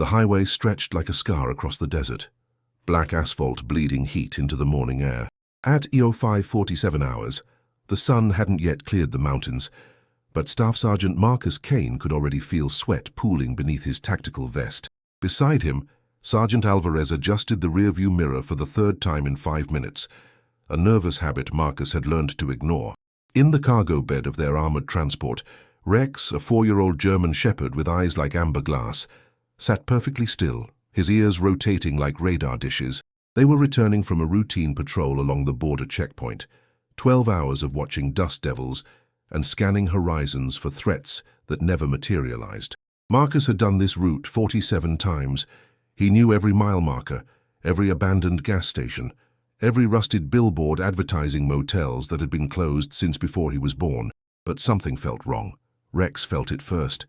The highway stretched like a scar across the desert, black asphalt bleeding heat into the morning air. At EO 5:47 hours, the sun hadn't yet cleared the mountains, but Staff Sergeant Marcus Kane could already feel sweat pooling beneath his tactical vest. Beside him, Sergeant Alvarez adjusted the rearview mirror for the third time in 5 minutes, a nervous habit Marcus had learned to ignore. In the cargo bed of their armored transport, Rex, a 4-year-old German shepherd with eyes like amber glass, sat perfectly still, his ears rotating like radar dishes. They were returning from a routine patrol along the border checkpoint, 12 hours of watching dust devils and scanning horizons for threats that never materialized. Marcus had done this route 47 times. He knew every mile marker, every abandoned gas station, every rusted billboard advertising motels that had been closed since before he was born. But something felt wrong. Rex felt it first.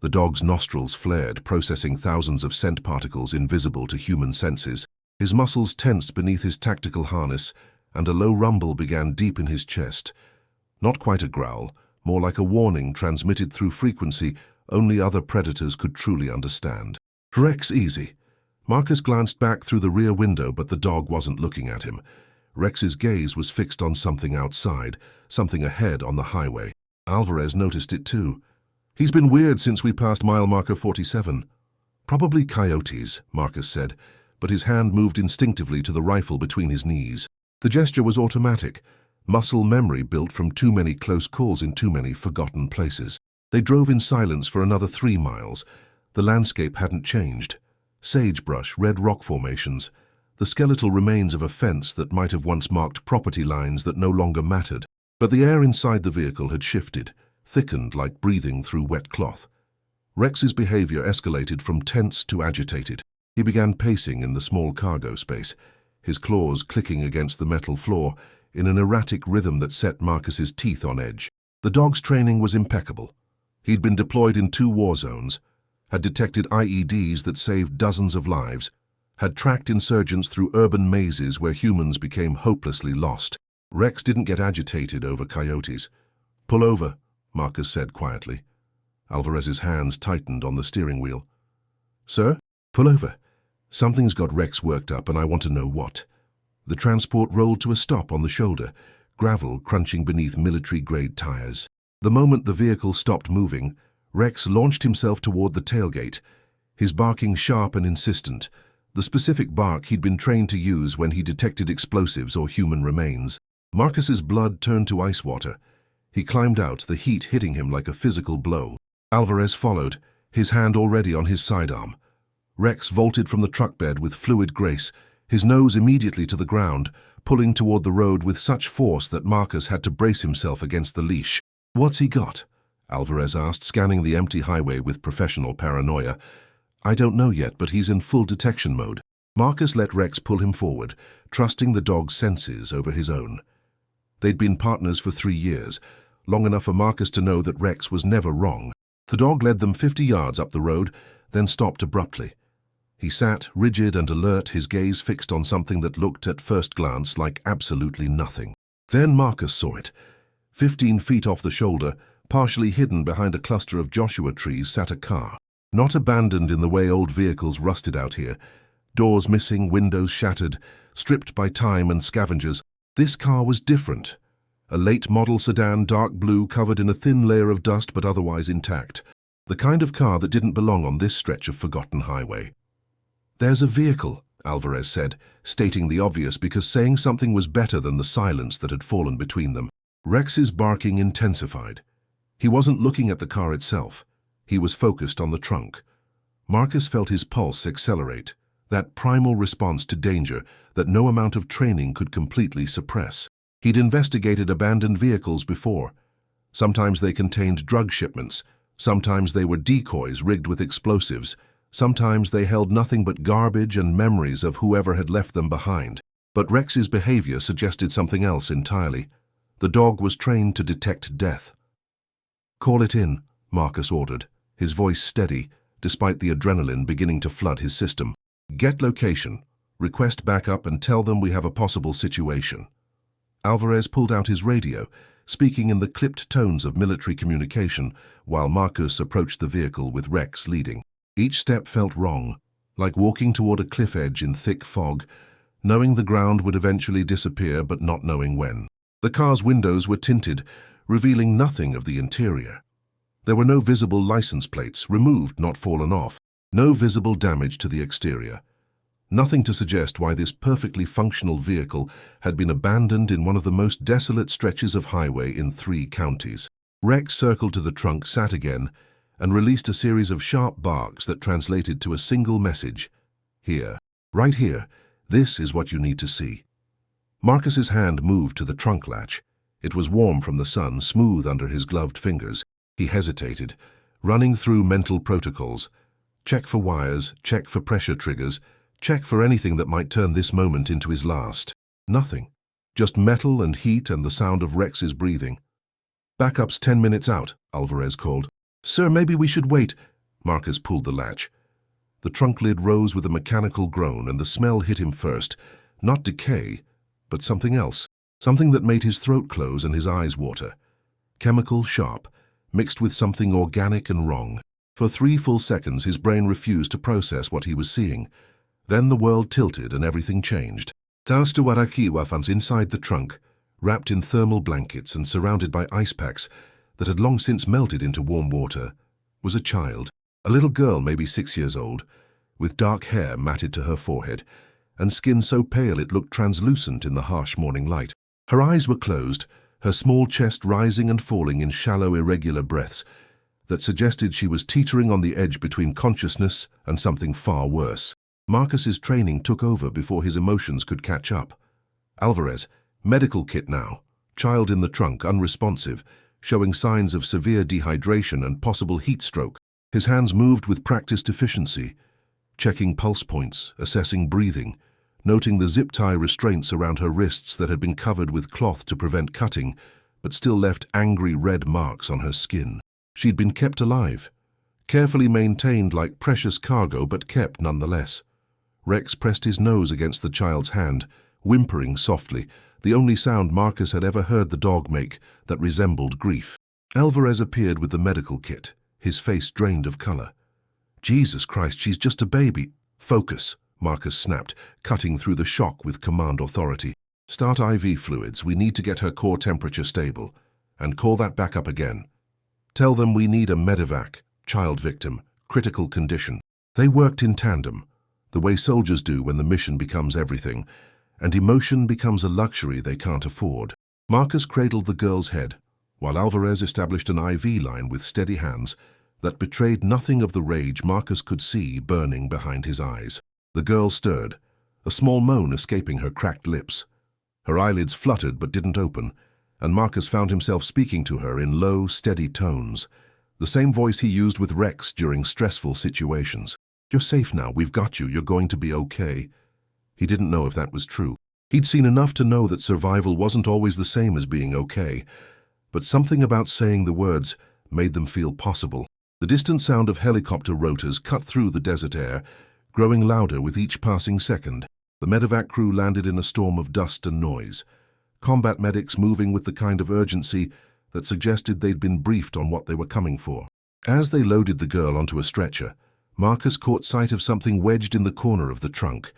The dog's nostrils flared, processing thousands of scent particles invisible to human senses. His muscles tensed beneath his tactical harness, and a low rumble began deep in his chest. Not quite a growl, more like a warning transmitted through frequency only other predators could truly understand. "Rex, easy." Marcus glanced back through the rear window, but the dog wasn't looking at him. Rex's gaze was fixed on something outside, something ahead on the highway. Alvarez noticed it too. "He's been weird since we passed mile marker 47. "Probably coyotes," Marcus said, but his hand moved instinctively to the rifle between his knees. The gesture was automatic, muscle memory built from too many close calls in too many forgotten places. They drove in silence for another 3 miles. The landscape hadn't changed. Sagebrush, red rock formations, the skeletal remains of a fence that might have once marked property lines that no longer mattered. But the air inside the vehicle had shifted, thickened like breathing through wet cloth. Rex's behavior escalated from tense to agitated. He began pacing in the small cargo space, his claws clicking against the metal floor in an erratic rhythm that set Marcus's teeth on edge. The dog's training was impeccable. He'd been deployed in 2 war zones, had detected IEDs that saved dozens of lives, had tracked insurgents through urban mazes where humans became hopelessly lost. Rex didn't get agitated over coyotes. "Pull over," Marcus said quietly. Alvarez's hands tightened on the steering wheel. "Sir? Pull over. Something's got Rex worked up and I want to know what." The transport rolled to a stop on the shoulder, gravel crunching beneath military-grade tires. The moment the vehicle stopped moving, Rex launched himself toward the tailgate, his barking sharp and insistent, the specific bark he'd been trained to use when he detected explosives or human remains. Marcus's blood turned to ice water. He climbed out, the heat hitting him like a physical blow. Alvarez followed, his hand already on his sidearm. Rex vaulted from the truck bed with fluid grace, his nose immediately to the ground, pulling toward the road with such force that Marcus had to brace himself against the leash. "What's he got?" Alvarez asked, scanning the empty highway with professional paranoia. "I don't know yet, but he's in full detection mode." Marcus let Rex pull him forward, trusting the dog's senses over his own. They'd been partners for 3 years, long enough for Marcus to know that Rex was never wrong. The dog led them 50 yards up the road, then stopped abruptly. He sat, rigid and alert, his gaze fixed on something that looked at first glance like absolutely nothing. Then Marcus saw it. 15 feet off the shoulder, partially hidden behind a cluster of Joshua trees, sat a car. Not abandoned in the way old vehicles rusted out here. Doors missing, windows shattered, stripped by time and scavengers. This car was different. A late-model sedan, dark blue, covered in a thin layer of dust but otherwise intact. The kind of car that didn't belong on this stretch of forgotten highway. "There's a vehicle," Alvarez said, stating the obvious because saying something was better than the silence that had fallen between them. Rex's barking intensified. He wasn't looking at the car itself. He was focused on the trunk. Marcus felt his pulse accelerate, that primal response to danger that no amount of training could completely suppress. He'd investigated abandoned vehicles before. Sometimes they contained drug shipments. Sometimes they were decoys rigged with explosives. Sometimes they held nothing but garbage and memories of whoever had left them behind. But Rex's behavior suggested something else entirely. The dog was trained to detect death. "Call it in," Marcus ordered, his voice steady, despite the adrenaline beginning to flood his system. "Get location, request backup, and tell them we have a possible situation." Alvarez pulled out his radio, speaking in the clipped tones of military communication, while Marcus approached the vehicle with Rex leading. Each step felt wrong, like walking toward a cliff edge in thick fog, knowing the ground would eventually disappear but not knowing when. The car's windows were tinted, revealing nothing of the interior. There were no visible license plates, removed, not fallen off, no visible damage to the exterior. Nothing to suggest why this perfectly functional vehicle had been abandoned in one of the most desolate stretches of highway in 3 counties. Rex circled to the trunk, sat again, and released a series of sharp barks that translated to a single message. Here, right here, this is what you need to see. Marcus's hand moved to the trunk latch. It was warm from the sun, smooth under his gloved fingers. He hesitated, running through mental protocols. Check for wires, check for pressure triggers, check for anything that might turn this moment into his last. Nothing. Just metal and heat and the sound of Rex's breathing. "Backup's 10 minutes out," Alvarez called. "Sir, maybe we should wait." Marcus pulled the latch. The trunk lid rose with a mechanical groan, and the smell hit him first. Not decay, but something else. Something that made his throat close and his eyes water. Chemical, sharp, mixed with something organic and wrong. For 3 full seconds his brain refused to process what he was seeing. Then the world tilted and everything changed. Taustawaraki fan's inside the trunk, wrapped in thermal blankets and surrounded by ice packs that had long since melted into warm water, was a child. A little girl, maybe 6 years old, with dark hair matted to her forehead, and skin so pale it looked translucent in the harsh morning light. Her eyes were closed, her small chest rising and falling in shallow, irregular breaths that suggested she was teetering on the edge between consciousness and something far worse. Marcus's training took over before his emotions could catch up. Alvarez, medical kit now, child in the trunk, unresponsive, showing signs of severe dehydration and possible heat stroke. His hands moved with practiced efficiency, checking pulse points, assessing breathing, noting the zip tie restraints around her wrists that had been covered with cloth to prevent cutting, but still left angry red marks on her skin. She'd been kept alive, carefully maintained like precious cargo, but kept nonetheless. Rex pressed his nose against the child's hand, whimpering softly, the only sound Marcus had ever heard the dog make that resembled grief. Alvarez appeared with the medical kit, his face drained of color. "Jesus Christ, she's just a baby." "Focus," Marcus snapped, cutting through the shock with command authority. "Start IV fluids. We need to get her core temperature stable. And call that back up again. Tell them we need a medevac, child victim, critical condition." They worked in tandem, the way soldiers do when the mission becomes everything, and emotion becomes a luxury they can't afford. Marcus cradled the girl's head, while Alvarez established an IV line with steady hands that betrayed nothing of the rage Marcus could see burning behind his eyes. The girl stirred, a small moan escaping her cracked lips. Her eyelids fluttered but didn't open, and Marcus found himself speaking to her in low, steady tones, the same voice he used with Rex during stressful situations. "You're safe now, we've got you, you're going to be okay." He didn't know if that was true. He'd seen enough to know that survival wasn't always the same as being okay, but something about saying the words made them feel possible. The distant sound of helicopter rotors cut through the desert air, growing louder with each passing second. The medevac crew landed in a storm of dust and noise, combat medics moving with the kind of urgency that suggested they'd been briefed on what they were coming for. As they loaded the girl onto a stretcher, Marcus caught sight of something wedged in the corner of the trunk.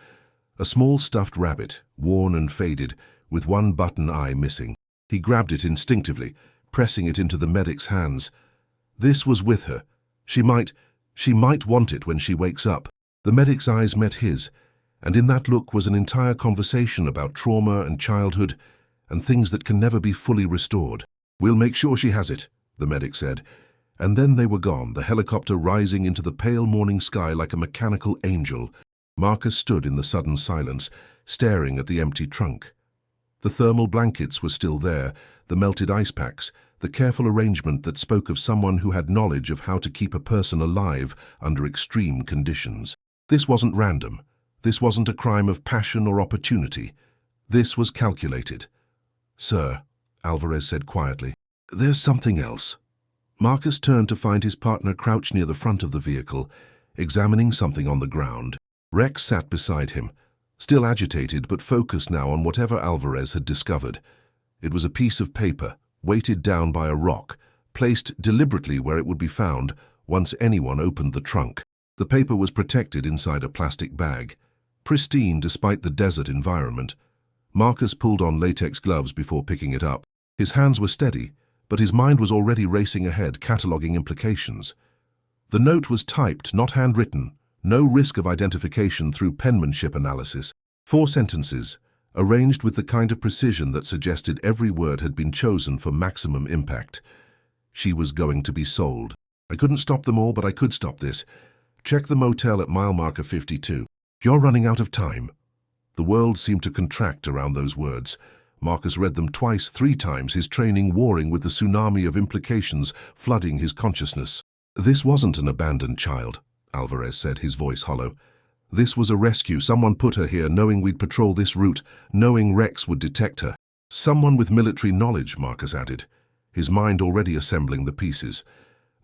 A small stuffed rabbit, worn and faded, with one button eye missing. He grabbed it instinctively, pressing it into the medic's hands. This was with her. She might want it when she wakes up. The medic's eyes met his, and in that look was an entire conversation about trauma and childhood and things that can never be fully restored. "We'll make sure she has it," the medic said. And then they were gone, the helicopter rising into the pale morning sky like a mechanical angel. Marcus stood in the sudden silence, staring at the empty trunk. The thermal blankets were still there, the melted ice packs, the careful arrangement that spoke of someone who had knowledge of how to keep a person alive under extreme conditions. This wasn't random. This wasn't a crime of passion or opportunity. This was calculated. "Sir," Alvarez said quietly, "there's something else." Marcus turned to find his partner crouched near the front of the vehicle, examining something on the ground. Rex sat beside him, still agitated but focused now on whatever Alvarez had discovered. It was a piece of paper, weighted down by a rock, placed deliberately where it would be found once anyone opened the trunk. The paper was protected inside a plastic bag, pristine despite the desert environment. Marcus pulled on latex gloves before picking it up. His hands were steady, but his mind was already racing ahead, cataloging implications. The note was typed, not handwritten. No risk of identification through penmanship analysis. 4 sentences, arranged with the kind of precision that suggested every word had been chosen for maximum impact. She was going to be sold. I couldn't stop them all, but I could stop this. Check the motel at mile marker 52. You're running out of time. The world seemed to contract around those words. Marcus read them twice, 3 times, his training warring with the tsunami of implications flooding his consciousness. This wasn't an abandoned child, Alvarez said, his voice hollow. This was a rescue. Someone put her here knowing we'd patrol this route, knowing Rex would detect her. Someone with military knowledge, Marcus added, his mind already assembling the pieces.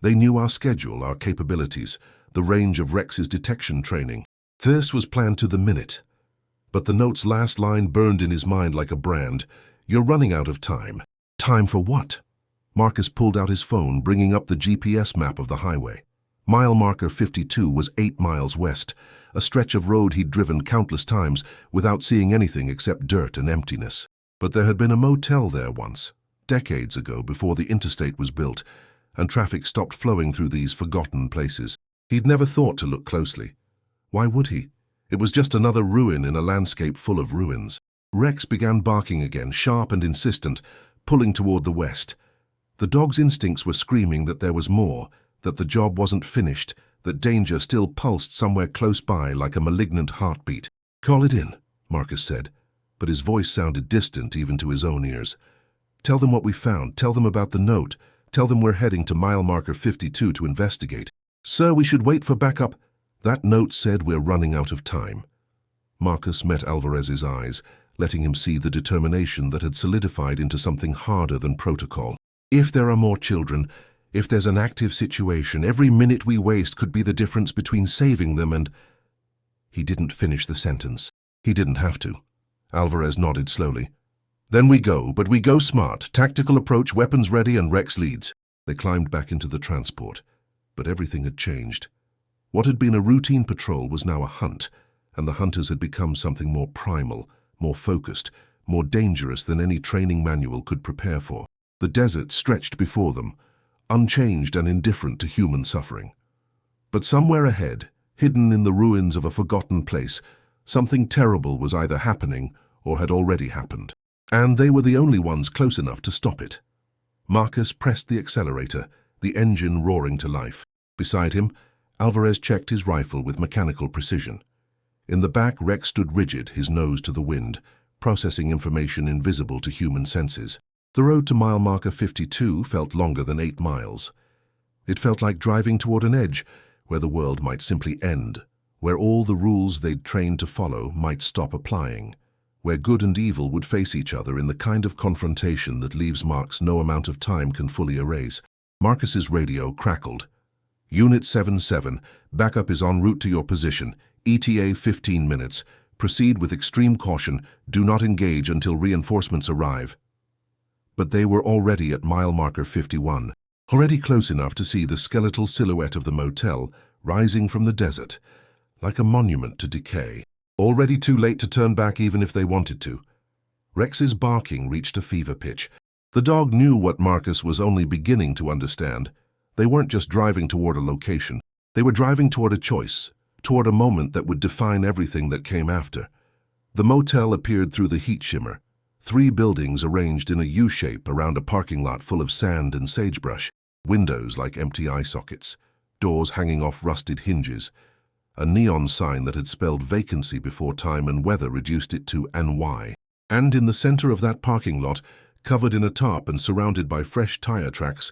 They knew our schedule, our capabilities, the range of Rex's detection training. This was planned to the minute. But the note's last line burned in his mind like a brand. You're running out of time. Time for what? Marcus pulled out his phone, bringing up the GPS map of the highway. Mile marker 52 was 8 miles west, a stretch of road he'd driven countless times without seeing anything except dirt and emptiness. But there had been a motel there once, decades ago, before the interstate was built, and traffic stopped flowing through these forgotten places. He'd never thought to look closely. Why would he? It was just another ruin in a landscape full of ruins. Rex began barking again, sharp and insistent, pulling toward the west. The dog's instincts were screaming that there was more, that the job wasn't finished, that danger still pulsed somewhere close by like a malignant heartbeat. Call it in, Marcus said, but his voice sounded distant even to his own ears. Tell them what we found, tell them about the note, tell them we're heading to mile marker 52 to investigate. Sir, we should wait for backup. That note said we're running out of time. Marcus met Alvarez's eyes, letting him see the determination that had solidified into something harder than protocol. If there are more children, if there's an active situation, every minute we waste could be the difference between saving them and... He didn't finish the sentence. He didn't have to. Alvarez nodded slowly. Then we go, but we go smart. Tactical approach, weapons ready, and Rex leads. They climbed back into the transport. But everything had changed. What had been a routine patrol was now a hunt, and the hunters had become something more primal, more focused, more dangerous than any training manual could prepare for. The desert stretched before them, unchanged and indifferent to human suffering. But somewhere ahead, hidden in the ruins of a forgotten place, something terrible was either happening or had already happened. And they were the only ones close enough to stop it. Marcus pressed the accelerator, the engine roaring to life. Beside him, Alvarez checked his rifle with mechanical precision. In the back, Rex stood rigid, his nose to the wind, processing information invisible to human senses. The road to mile marker 52 felt longer than 8 miles. It felt like driving toward an edge, where the world might simply end, where all the rules they'd trained to follow might stop applying, where good and evil would face each other in the kind of confrontation that leaves marks no amount of time can fully erase. Marcus's radio crackled. Unit 77, backup is en route to your position. ETA 15 minutes. Proceed with extreme caution. Do not engage until reinforcements arrive. But they were already at mile marker 51, already close enough to see the skeletal silhouette of the motel rising from the desert, like a monument to decay. Already too late to turn back even if they wanted to. Rex's barking reached a fever pitch. The dog knew what Marcus was only beginning to understand. They weren't just driving toward a location. They were driving toward a choice, toward a moment that would define everything that came after. The motel appeared through the heat shimmer. 3 buildings arranged in a U-shape around a parking lot full of sand and sagebrush, windows like empty eye sockets, doors hanging off rusted hinges, a neon sign that had spelled vacancy before time and weather reduced it to NY. And in the center of that parking lot, covered in a tarp and surrounded by fresh tire tracks,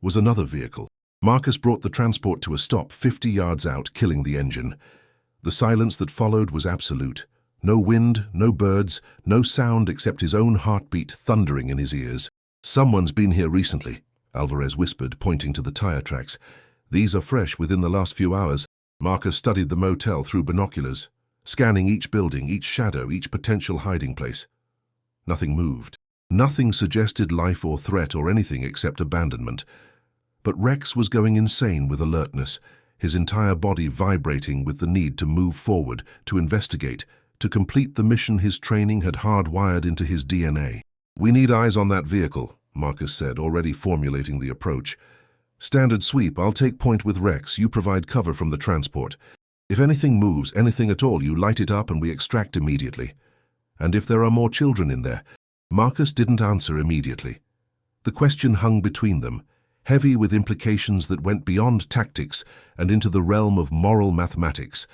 was another vehicle. Marcus brought the transport to a stop 50 yards out, killing the engine. The silence that followed was absolute. No wind, no birds, no sound except his own heartbeat thundering in his ears. Someone's been here recently, Alvarez whispered, pointing to the tire tracks. These are fresh within the last few hours. Marcus studied the motel through binoculars, scanning each building, each shadow, each potential hiding place. Nothing moved. Nothing suggested life or threat or anything except abandonment. But Rex was going insane with alertness, his entire body vibrating with the need to move forward, to investigate, to complete the mission his training had hardwired into his DNA. "We need eyes on that vehicle," Marcus said, already formulating the approach. "Standard sweep, I'll take point with Rex, you provide cover from the transport. If anything moves, anything at all, you light it up and we extract immediately. And if there are more children in there?" Marcus didn't answer immediately. The question hung between them, heavy with implications that went beyond tactics and into the realm of moral mathematics,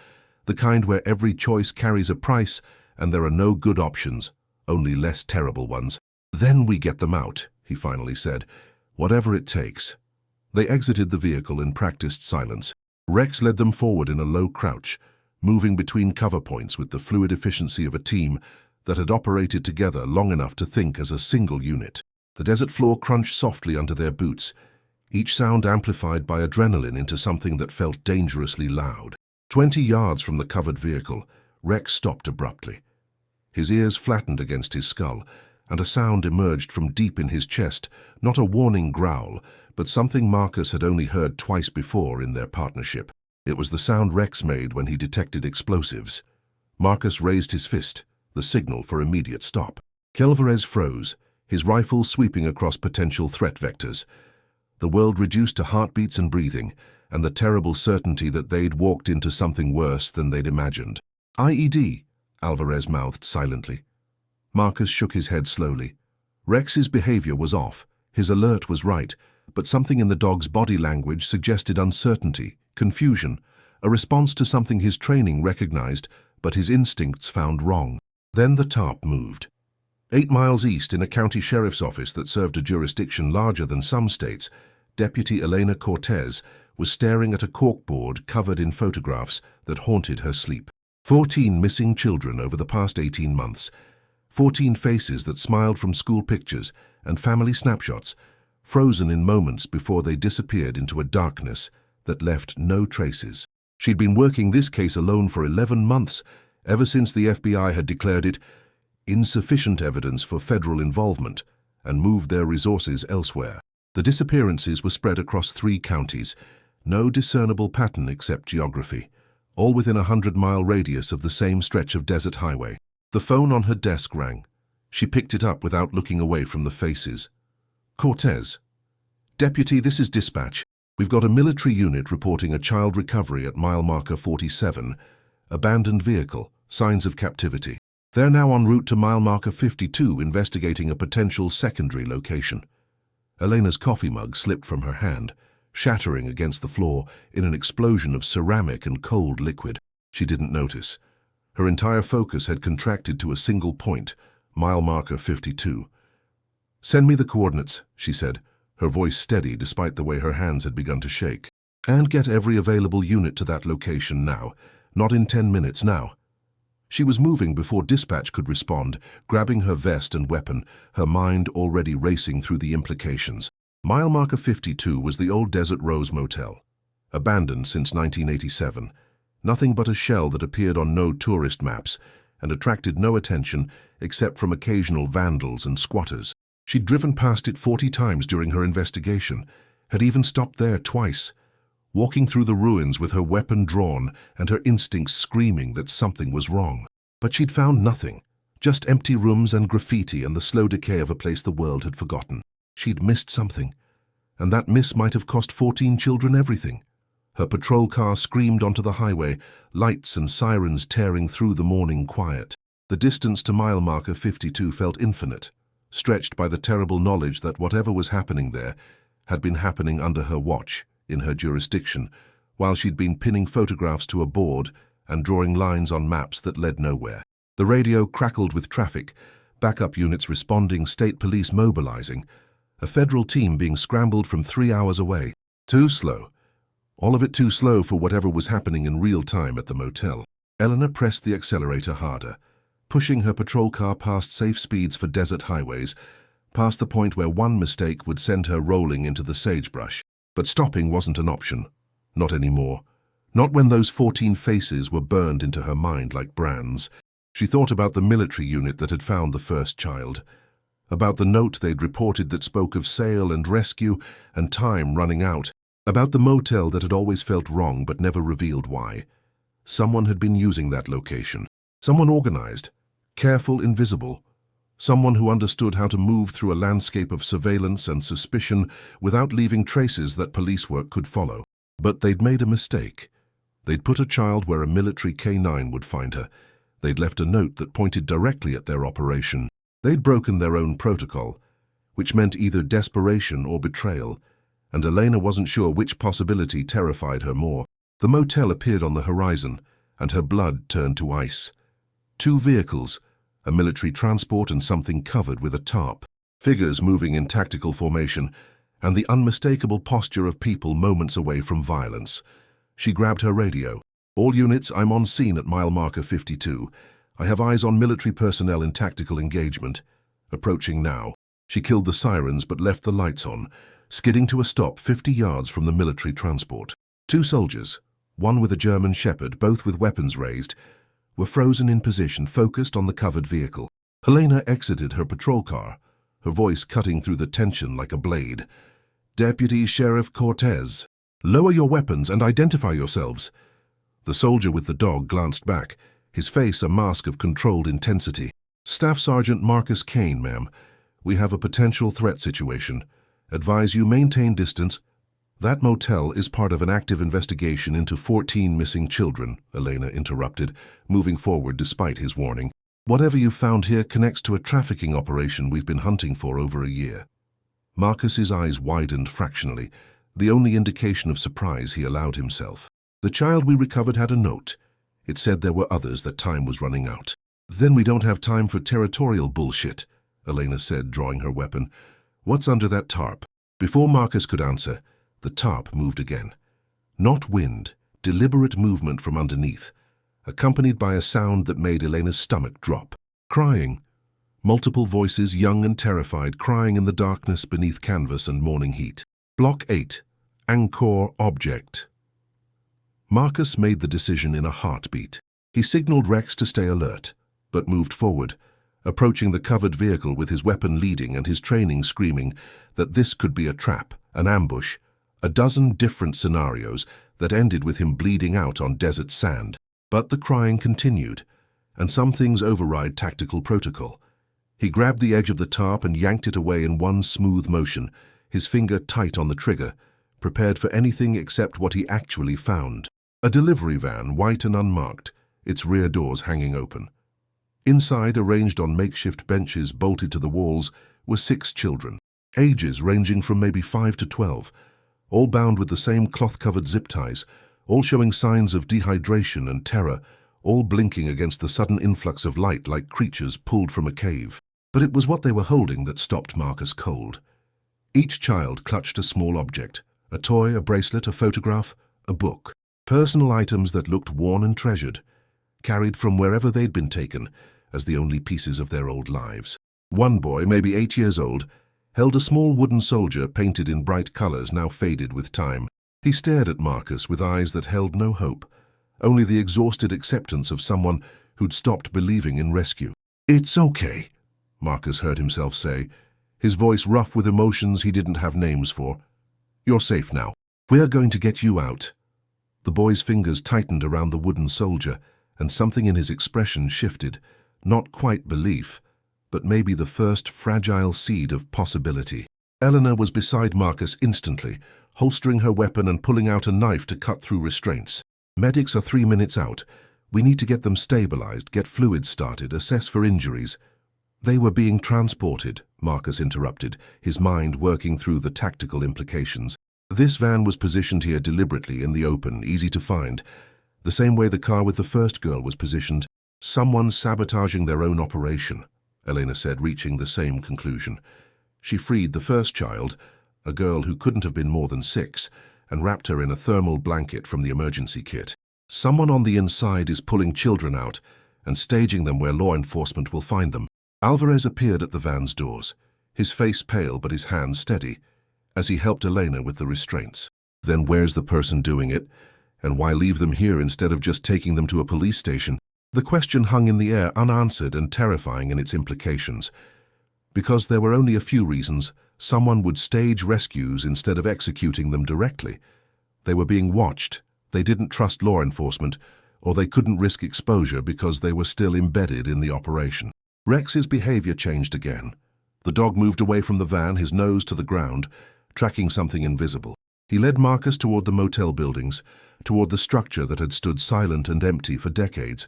the kind where every choice carries a price and there are no good options, only less terrible ones. "Then we get them out," he finally said, "whatever it takes." They exited the vehicle in practiced silence. Rex led them forward in a low crouch, moving between cover points with the fluid efficiency of a team that had operated together long enough to think as a single unit. The desert floor crunched softly under their boots, each sound amplified by adrenaline into something that felt dangerously loud. 20 yards from the covered vehicle, Rex stopped abruptly. His ears flattened against his skull, and a sound emerged from deep in his chest, not a warning growl, but something Marcus had only heard twice before in their partnership. It was the sound Rex made when he detected explosives. Marcus raised his fist, the signal for immediate stop. Kelvarez froze, his rifle sweeping across potential threat vectors. The world reduced to heartbeats and breathing, and the terrible certainty that they'd walked into something worse than they'd imagined. "IED," Alvarez mouthed silently. Marcus shook his head slowly. Rex's behavior was off, his alert was right, but something in the dog's body language suggested uncertainty, confusion, a response to something his training recognized, but his instincts found wrong. Then the tarp moved. 8 miles east, in a county sheriff's office that served a jurisdiction larger than some states, Deputy Elena Cortez was staring at a corkboard covered in photographs that haunted her sleep. 14 missing children over the past 18 months. 14 faces that smiled from school pictures and family snapshots, frozen in moments before they disappeared into a darkness that left no traces. She'd been working this case alone for 11 months, ever since the FBI had declared it insufficient evidence for federal involvement and moved their resources elsewhere. The disappearances were spread across 3 counties, no discernible pattern except geography, all within a 100-mile radius of the same stretch of desert highway. The phone on her desk rang. She picked it up without looking away from the faces. "Cortez. Deputy, this is dispatch. We've got a military unit reporting a child recovery at mile marker 47. Abandoned vehicle, signs of captivity. They're now en route to mile marker 52, investigating a potential secondary location." Elena's coffee mug slipped from her hand, shattering against the floor in an explosion of ceramic and cold liquid. She didn't notice. Her entire focus had contracted to a single point, mile marker 52. "Send me the coordinates," she said, her voice steady despite the way her hands had begun to shake. "And get every available unit to that location now, not in 10 minutes now." She was moving before dispatch could respond, grabbing her vest and weapon, her mind already racing through the implications. Mile marker 52 was the old Desert Rose Motel, abandoned since 1987. Nothing but a shell that appeared on no tourist maps and attracted no attention except from occasional vandals and squatters. She'd driven past it 40 times during her investigation, had even stopped there twice, walking through the ruins with her weapon drawn and her instincts screaming that something was wrong. But she'd found nothing, just empty rooms and graffiti and the slow decay of a place the world had forgotten. She'd missed something, and that miss might have cost 14 children everything. Her patrol car screamed onto the highway, lights and sirens tearing through the morning quiet. The distance to mile marker 52 felt infinite, stretched by the terrible knowledge that whatever was happening there had been happening under her watch, in her jurisdiction, while she'd been pinning photographs to a board and drawing lines on maps that led nowhere. The radio crackled with traffic, backup units responding, state police mobilizing, a federal team being scrambled from 3 hours away. Too slow. All of it too slow for whatever was happening in real time at the motel. Eleanor pressed the accelerator harder, pushing her patrol car past safe speeds for desert highways, past the point where one mistake would send her rolling into the sagebrush. But stopping wasn't an option. Not anymore. Not when those 14 faces were burned into her mind like brands. She thought about the military unit that had found the first child, about the note they'd reported that spoke of sail and rescue and time running out, About the motel that had always felt wrong but never revealed why. Someone had been using that location. Someone organized, careful, invisible. Someone who understood how to move through a landscape of surveillance and suspicion without leaving traces that police work could follow. But they'd made a mistake. They'd put a child where a military K-9 would find her. They'd left a note that pointed directly at their operation. They'd broken their own protocol, which meant either desperation or betrayal, and Elena wasn't sure which possibility terrified her more. The motel appeared on the horizon, and her blood turned to ice. 2 vehicles, a military transport and something covered with a tarp. Figures moving in tactical formation, and the unmistakable posture of people moments away from violence. She grabbed her radio. "All units, I'm on scene at mile marker 52. I have eyes on military personnel in tactical engagement. Approaching now." She killed the sirens but left the lights on, skidding to a stop 50 yards from the military transport. 2 soldiers, one with a German Shepherd, both with weapons raised, were frozen in position, focused on the covered vehicle. Helena exited her patrol car, her voice cutting through the tension like a blade. "Deputy Sheriff Cortez, lower your weapons and identify yourselves." The soldier with the dog glanced back, his face a mask of controlled intensity. "Staff Sergeant Marcus Kane, ma'am. We have a potential threat situation. Advise you maintain distance." "That motel is part of an active investigation into 14 missing children," Elena interrupted, moving forward despite his warning. "Whatever you found here connects to a trafficking operation we've been hunting for over a year." Marcus's eyes widened fractionally, the only indication of surprise he allowed himself. "The child we recovered had a note. It said there were others, that time was running out." "Then we don't have time for territorial bullshit," Elena said, drawing her weapon. "What's under that tarp?" Before Marcus could answer, the tarp moved again. Not wind, deliberate movement from underneath, accompanied by a sound that made Elena's stomach drop. Crying. Multiple voices, young and terrified, crying in the darkness beneath canvas and morning heat. Block 8. Angkor Object. Marcus made the decision in a heartbeat. He signaled Rex to stay alert, but moved forward, approaching the covered vehicle with his weapon leading and his training screaming that this could be a trap, an ambush, a dozen different scenarios that ended with him bleeding out on desert sand. But the crying continued, and some things override tactical protocol. He grabbed the edge of the tarp and yanked it away in one smooth motion, his finger tight on the trigger, prepared for anything except what he actually found. A delivery van, white and unmarked, its rear doors hanging open. Inside, arranged on makeshift benches bolted to the walls, were 6 children, ages ranging from maybe 5 to 12, all bound with the same cloth-covered zip ties, all showing signs of dehydration and terror, all blinking against the sudden influx of light like creatures pulled from a cave. But it was what they were holding that stopped Marcus cold. Each child clutched a small object, a toy, a bracelet, a photograph, a book. Personal items that looked worn and treasured, carried from wherever they'd been taken as the only pieces of their old lives. One boy, maybe 8 years old, held a small wooden soldier painted in bright colors now faded with time. He stared at Marcus with eyes that held no hope, only the exhausted acceptance of someone who'd stopped believing in rescue. "It's okay," Marcus heard himself say, his voice rough with emotions he didn't have names for. "You're safe now. We're going to get you out." The boy's fingers tightened around the wooden soldier, and something in his expression shifted, not quite belief, but maybe the first fragile seed of possibility. Eleanor was beside Marcus instantly, holstering her weapon and pulling out a knife to cut through restraints. "Medics are 3 minutes out. We need to get them stabilized, get fluids started, assess for injuries." "They were being transported," Marcus interrupted, his mind working through the tactical implications. "This van was positioned here deliberately in the open, easy to find, the same way the car with the first girl was positioned. Someone sabotaging their own operation," Elena said, reaching the same conclusion. She freed the first child, a girl who couldn't have been more than 6, and wrapped her in a thermal blanket from the emergency kit. "Someone on the inside is pulling children out and staging them where law enforcement will find them." Alvarez appeared at the van's doors, his face pale but his hands steady, as he helped Elena with the restraints. "Then where's the person doing it? And why leave them here instead of just taking them to a police station?" The question hung in the air, unanswered and terrifying in its implications. Because there were only a few reasons, someone would stage rescues instead of executing them directly. They were being watched. They didn't trust law enforcement, or they couldn't risk exposure because they were still embedded in the operation. Rex's behavior changed again. The dog moved away from the van, his nose to the ground, tracking something invisible. He led Marcus toward the motel buildings, toward the structure that had stood silent and empty for decades,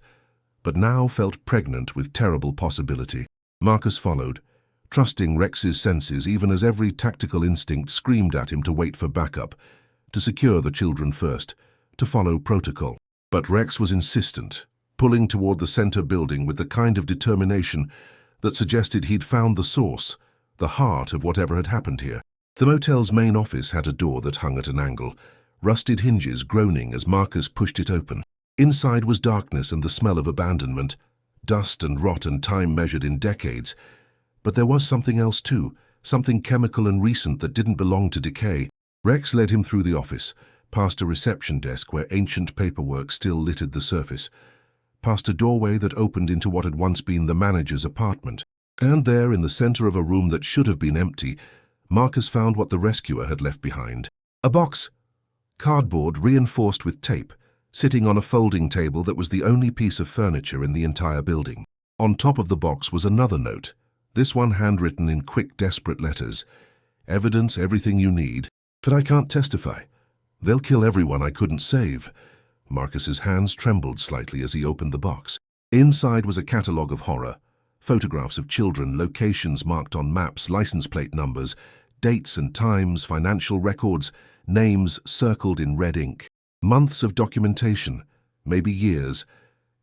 but now felt pregnant with terrible possibility. Marcus followed, trusting Rex's senses even as every tactical instinct screamed at him to wait for backup, to secure the children first, to follow protocol. But Rex was insistent, pulling toward the center building with the kind of determination that suggested he'd found the source, the heart of whatever had happened here. The motel's main office had a door that hung at an angle, rusted hinges groaning as Marcus pushed it open. Inside was darkness and the smell of abandonment, dust and rot and time measured in decades. But there was something else too, something chemical and recent that didn't belong to decay. Rex led him through the office, past a reception desk where ancient paperwork still littered the surface, past a doorway that opened into what had once been the manager's apartment. And there, in the center of a room that should have been empty, Marcus found what the rescuer had left behind. A box, cardboard reinforced with tape, sitting on a folding table that was the only piece of furniture in the entire building. On top of the box was another note, this one handwritten in quick, desperate letters. Evidence, everything you need, but I can't testify. They'll kill everyone I couldn't save. Marcus's hands trembled slightly as he opened the box. Inside was a catalogue of horror. Photographs of children, locations marked on maps, license plate numbers, dates and times, financial records, names circled in red ink. Months of documentation, maybe years,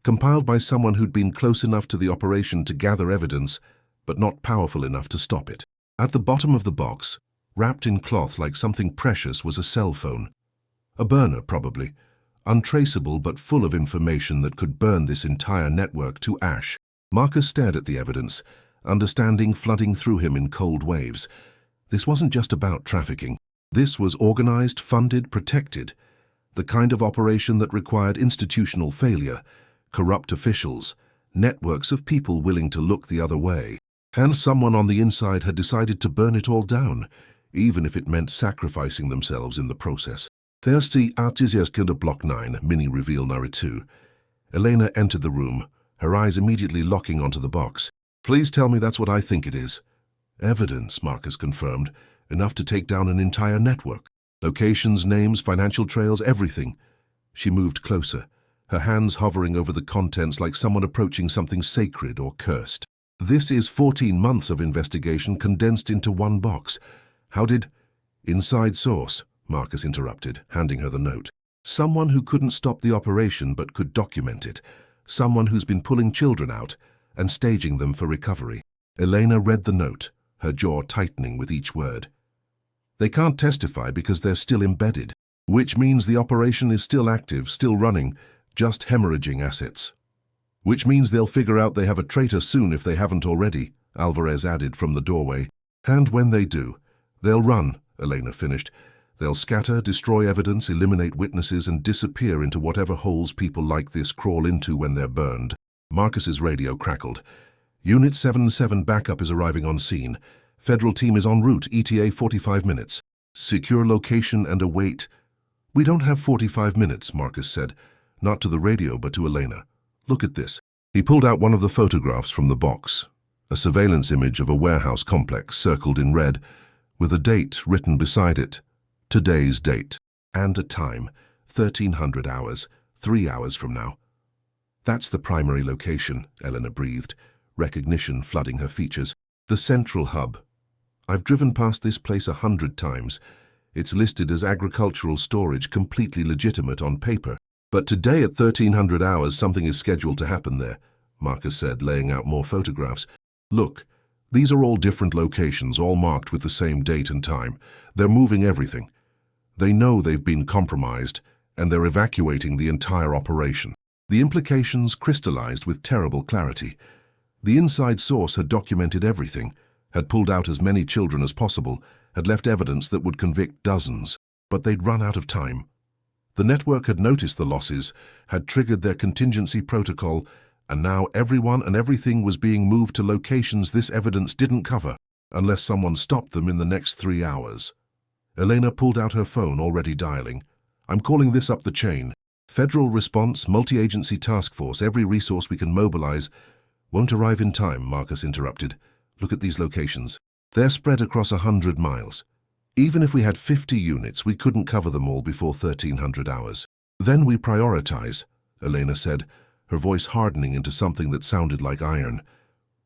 compiled by someone who'd been close enough to the operation to gather evidence, but not powerful enough to stop it. At the bottom of the box, wrapped in cloth like something precious, was a cell phone. A burner, probably. Untraceable but full of information that could burn this entire network to ash. Marcus stared at the evidence, understanding flooding through him in cold waves. This wasn't just about trafficking. This was organized, funded, protected. The kind of operation that required institutional failure, corrupt officials, networks of people willing to look the other way. And someone on the inside had decided to burn it all down, even if it meant sacrificing themselves in the process. There's the Artisiaskunde Block 9, mini-reveal number 2. Elena entered the room, her eyes immediately locking onto the box. Please tell me that's what I think it is. Evidence, Marcus confirmed, enough to take down an entire network. Locations, names, financial trails, everything. She moved closer, her hands hovering over the contents like someone approaching something sacred or cursed. This is 14 months of investigation condensed into one box. How did... Inside source, Marcus interrupted, handing her the note. Someone who couldn't stop the operation but could document it. Someone who's been pulling children out and staging them for recovery. Elena read the note, her jaw tightening with each word. They can't testify because they're still embedded, which means the operation is still active, still running, just hemorrhaging assets. Which means they'll figure out they have a traitor soon if they haven't already, Alvarez added from the doorway. And when they do, they'll run, Elena finished. They'll scatter, destroy evidence, eliminate witnesses, and disappear into whatever holes people like this crawl into when they're burned. Marcus's radio crackled. Unit 7-7 backup is arriving on scene. Federal team is en route, ETA 45 minutes. Secure location and await. We don't have 45 minutes, Marcus said. Not to the radio, but to Elena. Look at this. He pulled out one of the photographs from the box. A surveillance image of a warehouse complex circled in red, with a date written beside it. Today's date. And a time. 1300 hours. 3 hours from now. That's the primary location, Elena breathed, recognition flooding her features. The central hub. I've driven past this place 100 times. It's listed as agricultural storage, completely legitimate on paper. But today at 1300 hours, something is scheduled to happen there, Marcus said, laying out more photographs. Look, these are all different locations, all marked with the same date and time. They're moving everything. They know they've been compromised, and they're evacuating the entire operation. The implications crystallized with terrible clarity. The inside source had documented everything, had pulled out as many children as possible, had left evidence that would convict dozens, but they'd run out of time. The network had noticed the losses, had triggered their contingency protocol, and now everyone and everything was being moved to locations this evidence didn't cover, unless someone stopped them in the next 3 hours. Elena pulled out her phone, already dialing. I'm calling this up the chain. Federal response, multi-agency task force, every resource we can mobilize. Won't arrive in time, Marcus interrupted. Look at these locations. They're spread across 100 miles. Even if we had 50 units, we couldn't cover them all before 1300 hours. Then we prioritize, Elena said, her voice hardening into something that sounded like iron.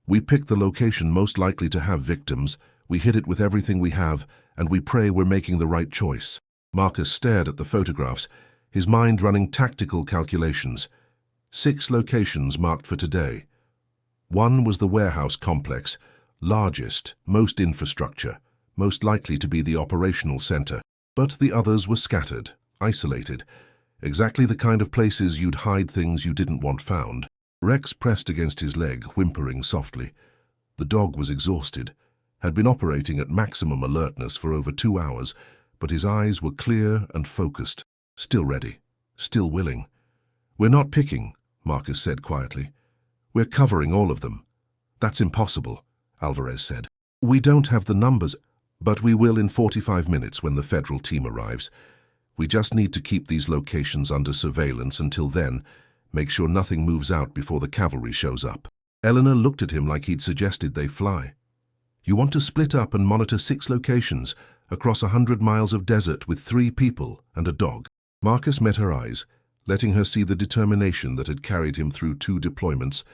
We pick the location most likely to have victims, we hit it with everything we have, and we pray we're making the right choice. Marcus stared at the photographs, his mind running tactical calculations. 6 locations marked for today. One was the warehouse complex, largest, most infrastructure, most likely to be the operational center. But the others were scattered, isolated, exactly the kind of places you'd hide things you didn't want found. Rex pressed against his leg, whimpering softly. The dog was exhausted, had been operating at maximum alertness for over 2 hours, but his eyes were clear and focused, still ready, still willing. We're not picking, Marcus said quietly. We're covering all of them. That's impossible, Alvarez said. We don't have the numbers, but we will in 45 minutes when the federal team arrives. We just need to keep these locations under surveillance until then, make sure nothing moves out before the cavalry shows up. Eleanor looked at him like he'd suggested they fly. You want to split up and monitor 6 locations across 100 miles of desert with 3 people and a dog. Marcus met her eyes, letting her see the determination that had carried him through 2 deployments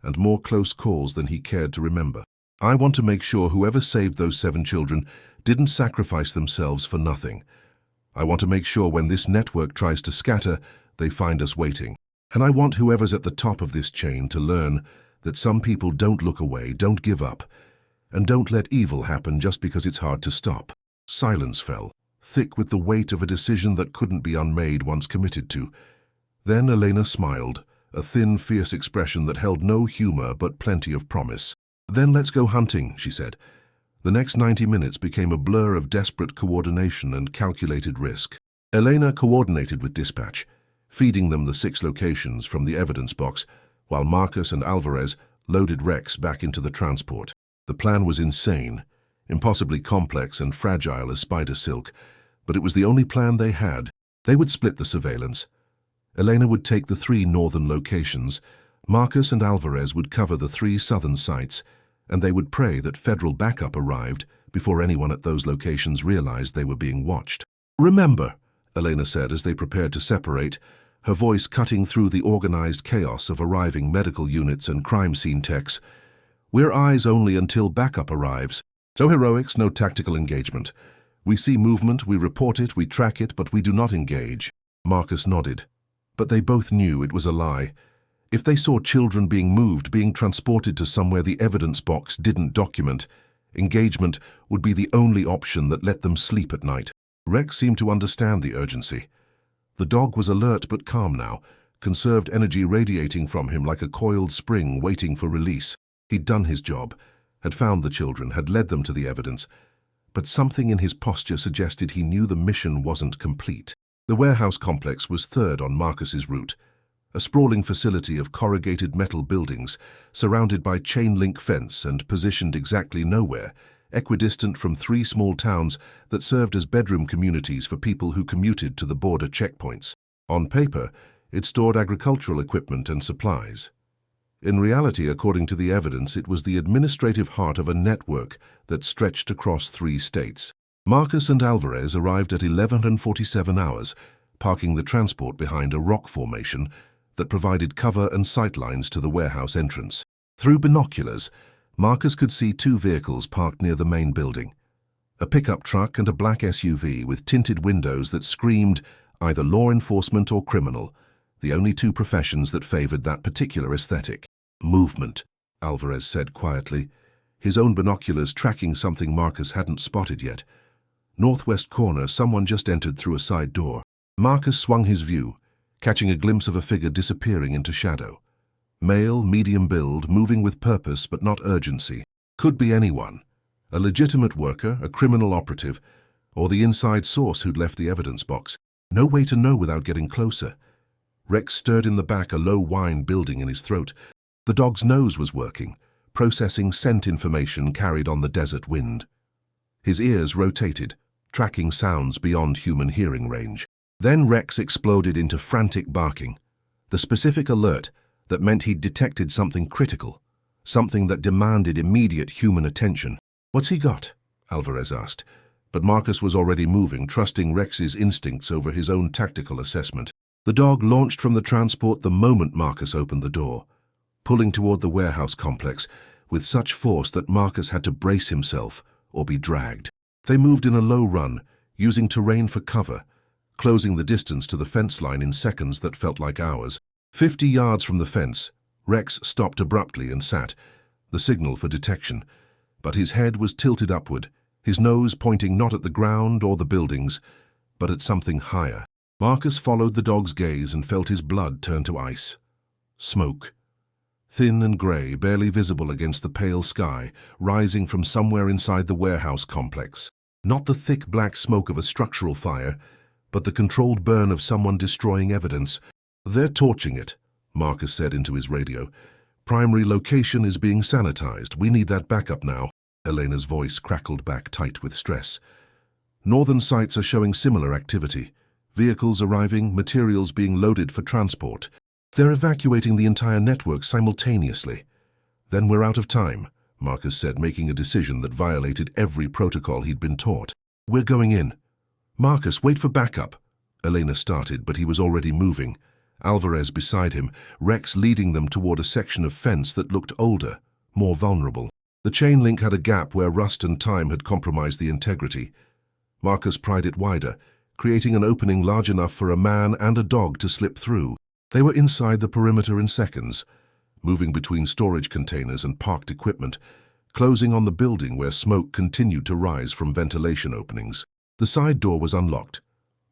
and more close calls than he cared to remember. I want to make sure whoever saved those 7 children didn't sacrifice themselves for nothing. I want to make sure when this network tries to scatter, they find us waiting. And I want whoever's at the top of this chain to learn that some people don't look away, don't give up, and don't let evil happen just because it's hard to stop. Silence fell, thick with the weight of a decision that couldn't be unmade once committed to. Then Elena smiled, a thin, fierce expression that held no humor but plenty of promise. Then let's go hunting, she said. The next 90 minutes became a blur of desperate coordination and calculated risk. Elena coordinated with dispatch, feeding them the 6 locations from the evidence box, while Marcus and Alvarez loaded Rex back into the transport. The plan was insane, impossibly complex and fragile as spider silk, but it was the only plan they had. They would split the surveillance. Elena would take the 3 northern locations, Marcus and Alvarez would cover the 3 southern sites, and they would pray that federal backup arrived before anyone at those locations realized they were being watched. Remember, Elena said as they prepared to separate, her voice cutting through the organized chaos of arriving medical units and crime scene techs. We're eyes only until backup arrives. No heroics, no tactical engagement. We see movement, we report it, we track it, but we do not engage. Marcus nodded. But they both knew it was a lie. If they saw children being moved, being transported to somewhere the evidence box didn't document, engagement would be the only option that let them sleep at night. Rex seemed to understand the urgency. The dog was alert but calm now, conserved energy radiating from him like a coiled spring waiting for release. He'd done his job, had found the children, had led them to the evidence, but something in his posture suggested he knew the mission wasn't complete. The warehouse complex was third on Marcus's route, a sprawling facility of corrugated metal buildings surrounded by chain-link fence and positioned exactly nowhere, equidistant from 3 small towns that served as bedroom communities for people who commuted to the border checkpoints. On paper, it stored agricultural equipment and supplies. In reality, according to the evidence, it was the administrative heart of a network that stretched across 3 states. Marcus and Alvarez arrived at 11:47 hours, parking the transport behind a rock formation that provided cover and sightlines to the warehouse entrance. Through binoculars, Marcus could see 2 vehicles parked near the main building. A pickup truck and a black SUV with tinted windows that screamed either law enforcement or criminal, the only 2 professions that favored that particular aesthetic. Movement, Alvarez said quietly, his own binoculars tracking something Marcus hadn't spotted yet. Northwest corner, someone just entered through a side door. Marcus swung his view, catching a glimpse of a figure disappearing into shadow. Male, medium build, moving with purpose but not urgency. Could be anyone. A legitimate worker, a criminal operative, or the inside source who'd left the evidence box. No way to know without getting closer. Rex stirred in the back, a low whine building in his throat. The dog's nose was working, processing scent information carried on the desert wind. His ears rotated, tracking sounds beyond human hearing range. Then Rex exploded into frantic barking, the specific alert that meant he'd detected something critical, something that demanded immediate human attention. "What's he got?" Alvarez asked, but Marcus was already moving, trusting Rex's instincts over his own tactical assessment. The dog launched from the transport the moment Marcus opened the door, pulling toward the warehouse complex with such force that Marcus had to brace himself or be dragged. They moved in a low run, using terrain for cover, closing the distance to the fence line in seconds that felt like hours. 50 yards from the fence, Rex stopped abruptly and sat, the signal for detection. But his head was tilted upward, his nose pointing not at the ground or the buildings, but at something higher. Marcus followed the dog's gaze and felt his blood turn to ice. Smoke. Thin and grey, barely visible against the pale sky, rising from somewhere inside the warehouse complex. Not the thick black smoke of a structural fire, but the controlled burn of someone destroying evidence. "They're torching it," Marcus said into his radio. "Primary location is being sanitized. We need that backup now." Elena's voice crackled back tight with stress. "Northern sites are showing similar activity. Vehicles arriving, materials being loaded for transport. They're evacuating the entire network simultaneously." "Then we're out of time," Marcus said, making a decision that violated every protocol he'd been taught. "We're going in." "Marcus, wait for backup." Elena started, but he was already moving. Alvarez beside him, Rex leading them toward a section of fence that looked older, more vulnerable. The chain link had a gap where rust and time had compromised the integrity. Marcus pried it wider, creating an opening large enough for a man and a dog to slip through. They were inside the perimeter in seconds, moving between storage containers and parked equipment, closing on the building where smoke continued to rise from ventilation openings. The side door was unlocked.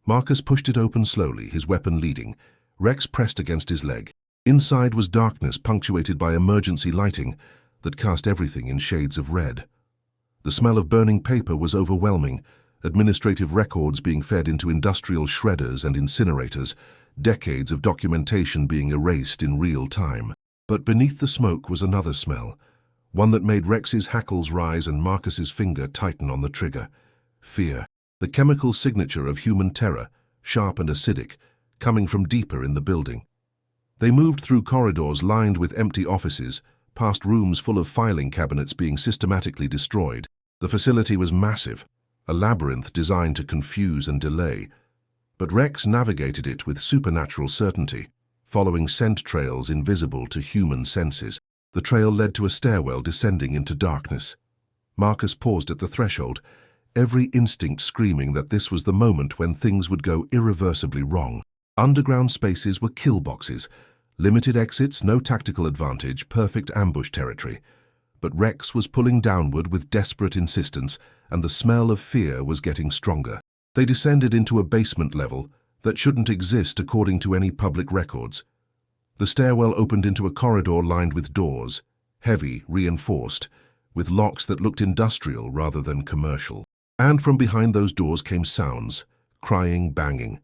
Marcus pushed it open slowly, his weapon leading. Rex pressed against his leg. Inside was darkness punctuated by emergency lighting that cast everything in shades of red. The smell of burning paper was overwhelming, administrative records being fed into industrial shredders and incinerators, decades of documentation being erased in real time. But beneath the smoke was another smell, one that made Rex's hackles rise and Marcus's finger tighten on the trigger. Fear. The chemical signature of human terror, sharp and acidic, coming from deeper in the building. They moved through corridors lined with empty offices, past rooms full of filing cabinets being systematically destroyed. The facility was massive, a labyrinth designed to confuse and delay. But Rex navigated it with supernatural certainty, following scent trails invisible to human senses. The trail led to a stairwell descending into darkness. Marcus paused at the threshold, every instinct screaming that this was the moment when things would go irreversibly wrong. Underground spaces were kill boxes, limited exits, no tactical advantage, perfect ambush territory. But Rex was pulling downward with desperate insistence, and the smell of fear was getting stronger. They descended into a basement level that shouldn't exist according to any public records. The stairwell opened into a corridor lined with doors, heavy, reinforced, with locks that looked industrial rather than commercial. And from behind those doors came sounds, crying, banging.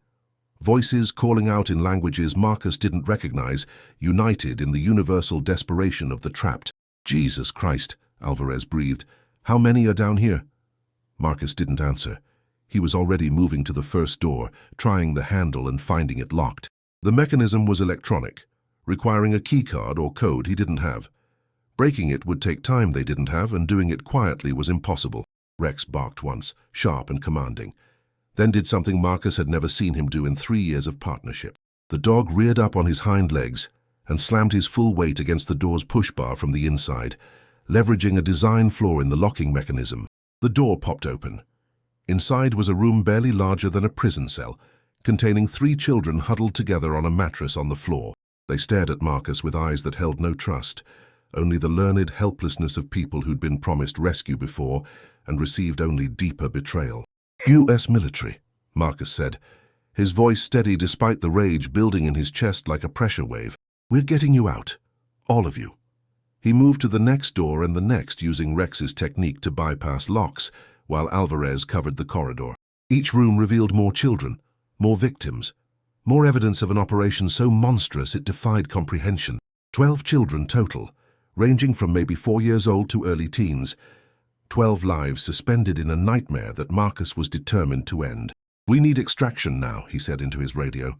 Voices calling out in languages Marcus didn't recognize, united in the universal desperation of the trapped. "Jesus Christ," Alvarez breathed. "How many are down here?" Marcus didn't answer. He was already moving to the first door, trying the handle and finding it locked. The mechanism was electronic, requiring a keycard or code he didn't have. Breaking it would take time they didn't have, and doing it quietly was impossible. Rex barked once, sharp and commanding, then did something Marcus had never seen him do in 3 years of partnership. The dog reared up on his hind legs and slammed his full weight against the door's push bar from the inside, leveraging a design flaw in the locking mechanism. The door popped open. Inside was a room barely larger than a prison cell, containing 3 children huddled together on a mattress on the floor. They stared at Marcus with eyes that held no trust, only the learned helplessness of people who'd been promised rescue before and received only deeper betrayal. "U.S. military," Marcus said, his voice steady despite the rage building in his chest like a pressure wave. "We're getting you out. All of you." He moved to the next door and the next, using Rex's technique to bypass locks, while Alvarez covered the corridor. Each room revealed more children, more victims, more evidence of an operation so monstrous it defied comprehension. 12 children total, ranging from maybe 4 years old to early teens. 12 lives suspended in a nightmare that Marcus was determined to end. "We need extraction now," he said into his radio.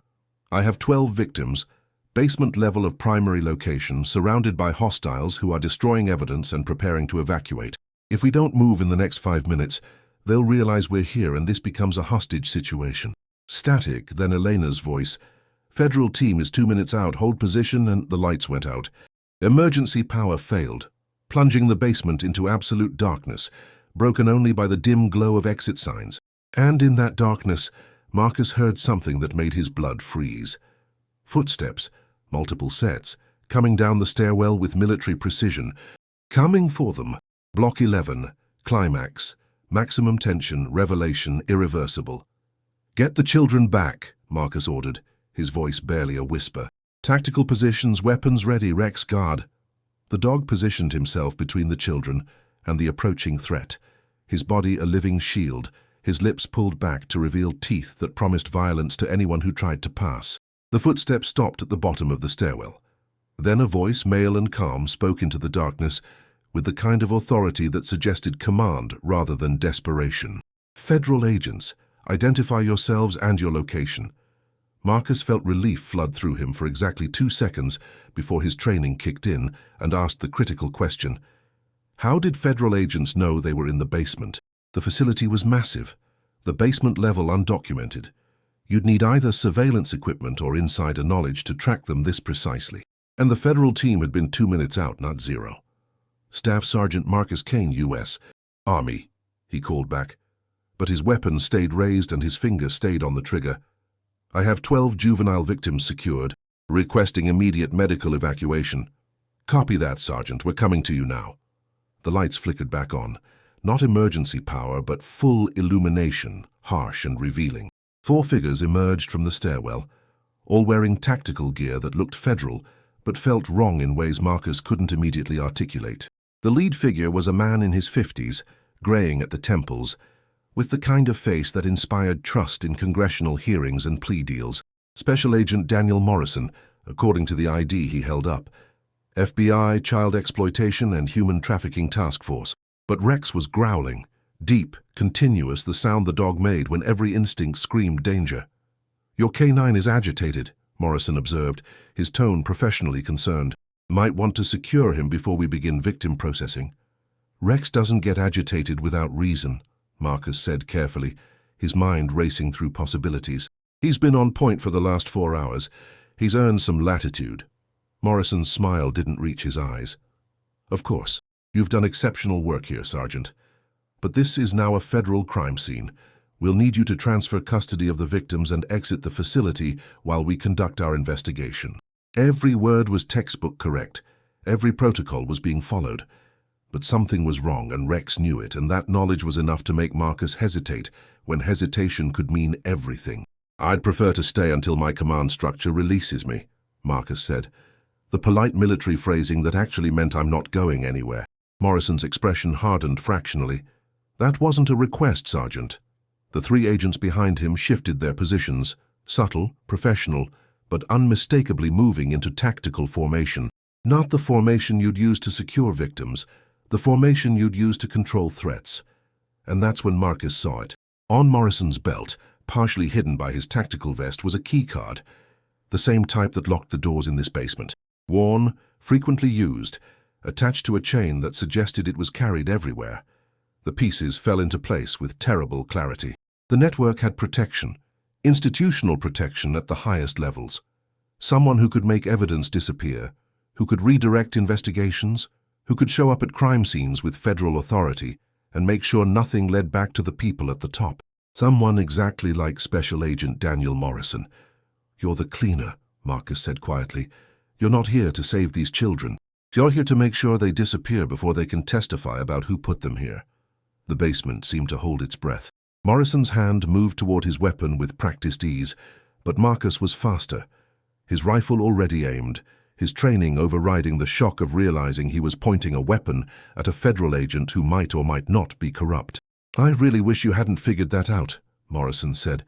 "I have 12 victims, basement level of primary location, surrounded by hostiles who are destroying evidence and preparing to evacuate. If we don't move in the next 5 minutes, they'll realize we're here and this becomes a hostage situation." Static, then Elena's voice. "Federal team is 2 minutes out, hold position," and the lights went out. Emergency power failed, plunging the basement into absolute darkness, broken only by the dim glow of exit signs. And in that darkness, Marcus heard something that made his blood freeze. Footsteps, multiple sets, coming down the stairwell with military precision. Coming for them. Block 11, climax, maximum tension, revelation, irreversible. "Get the children back," Marcus ordered, his voice barely a whisper. "Tactical positions, weapons ready, Rex, guard." The dog positioned himself between the children and the approaching threat, his body a living shield, his lips pulled back to reveal teeth that promised violence to anyone who tried to pass. The footsteps stopped at the bottom of the stairwell. Then a voice, male and calm, spoke into the darkness with the kind of authority that suggested command rather than desperation. "Federal agents, identify yourselves and your location." Marcus felt relief flood through him for exactly 2 seconds before his training kicked in and asked the critical question. How did federal agents know they were in the basement? The facility was massive, the basement level undocumented. You'd need either surveillance equipment or insider knowledge to track them this precisely. And the federal team had been 2 minutes out, not 0. "Staff Sergeant Marcus Kane, U.S. Army," he called back. But his weapon stayed raised and his finger stayed on the trigger. "I have 12 juvenile victims secured, requesting immediate medical evacuation." "Copy that, Sergeant. We're coming to you now." The lights flickered back on. Not emergency power, but full illumination, harsh and revealing. 4 figures emerged from the stairwell, all wearing tactical gear that looked federal, but felt wrong in ways Marcus couldn't immediately articulate. The lead figure was a man in his 50s, graying at the temples, with the kind of face that inspired trust in congressional hearings and plea deals. Special Agent Daniel Morrison, according to the ID he held up. FBI, Child Exploitation and Human Trafficking Task Force. But Rex was growling, deep, continuous, the sound the dog made when every instinct screamed danger. "Your K9 is agitated," Morrison observed, his tone professionally concerned. "Might want to secure him before we begin victim processing." "Rex doesn't get agitated without reason," Marcus said carefully, his mind racing through possibilities. "He's been on point for the last 4 hours. He's earned some latitude." Morrison's smile didn't reach his eyes. "Of course, you've done exceptional work here, Sergeant. But this is now a federal crime scene. We'll need you to transfer custody of the victims and exit the facility while we conduct our investigation." Every word was textbook correct. Every protocol was being followed. But something was wrong, and Rex knew it, and that knowledge was enough to make Marcus hesitate, when hesitation could mean everything. "I'd prefer to stay until my command structure releases me," Marcus said. The polite military phrasing that actually meant I'm not going anywhere. Morrison's expression hardened fractionally. "That wasn't a request, Sergeant." The 3 agents behind him shifted their positions, subtle, professional, but unmistakably moving into tactical formation. Not the formation you'd use to secure victims, the formation you'd use to control threats. And that's when Marcus saw it. On Morrison's belt, partially hidden by his tactical vest, was a key card, the same type that locked the doors in this basement. Worn, frequently used, attached to a chain that suggested it was carried everywhere. The pieces fell into place with terrible clarity. The network had protection, institutional protection at the highest levels. Someone who could make evidence disappear, who could redirect investigations, who could show up at crime scenes with federal authority and make sure nothing led back to the people at the top. Someone exactly like Special Agent Daniel Morrison. "You're the cleaner," Marcus said quietly. "You're not here to save these children. You're here to make sure they disappear before they can testify about who put them here." The basement seemed to hold its breath. Morrison's hand moved toward his weapon with practiced ease, but Marcus was faster. His rifle already aimed, his training overriding the shock of realizing he was pointing a weapon at a federal agent who might or might not be corrupt. "I really wish you hadn't figured that out," Morrison said,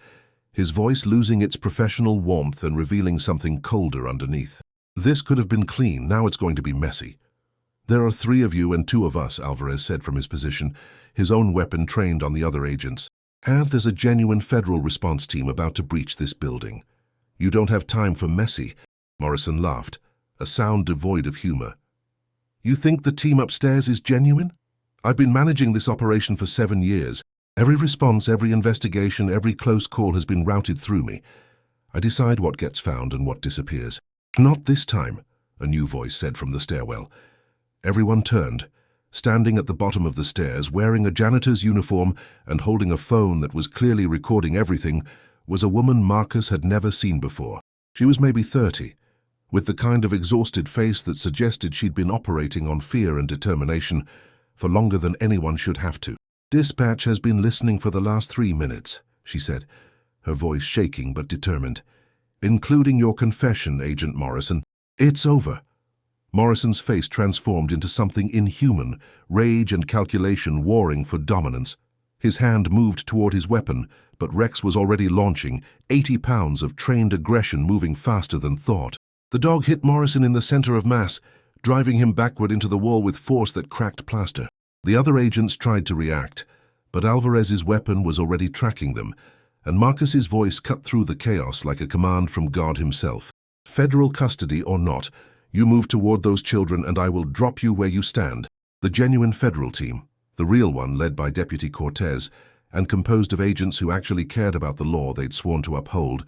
his voice losing its professional warmth and revealing something colder underneath. "This could have been clean, now it's going to be messy." "There are 3 of you and 2 of us," Alvarez said from his position, his own weapon trained on the other agents. And there's a genuine federal response team about to breach this building. You don't have time for messy. Morrison laughed, a sound devoid of humor. You think the team upstairs is genuine? I've been managing this operation for 7 years. Every response, every investigation, every close call has been routed through me. I decide what gets found and what disappears. Not this time, a new voice said from the stairwell. Everyone turned. Standing at the bottom of the stairs, wearing a janitor's uniform and holding a phone that was clearly recording everything, was a woman Marcus had never seen before. She was maybe 30, with the kind of exhausted face that suggested she'd been operating on fear and determination for longer than anyone should have to. Dispatch has been listening for the last 3 minutes, she said, her voice shaking but determined. Including your confession, Agent Morrison. It's over. Morrison's face transformed into something inhuman, rage and calculation warring for dominance. His hand moved toward his weapon, but Rex was already launching, 80 pounds of trained aggression moving faster than thought. The dog hit Morrison in the center of mass, driving him backward into the wall with force that cracked plaster. The other agents tried to react, but Alvarez's weapon was already tracking them, and Marcus's voice cut through the chaos like a command from God himself. Federal custody or not, you move toward those children and I will drop you where you stand. The genuine federal team, the real one led by Deputy Cortez, and composed of agents who actually cared about the law they'd sworn to uphold,